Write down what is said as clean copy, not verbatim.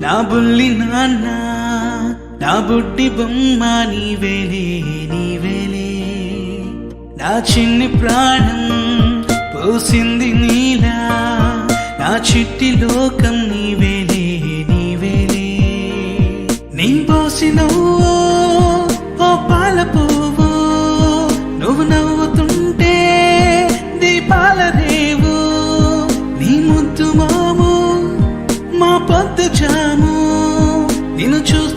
నా బుల్లి నాన్న నా బుడ్డి బొమ్మ నీవేలే నీవేలే నా చిన్ని ప్రాణం పోసింది నీలా నా చిట్టి లోకం నీవేలే నీవేలే నీ పోసినవో ఓ పాల పువ్వు నువ్వు నవ్వుతుంటే దీపాల రేవు నీ ముద్దు మాము మా పొద్దు జాము నిన్ను చూసి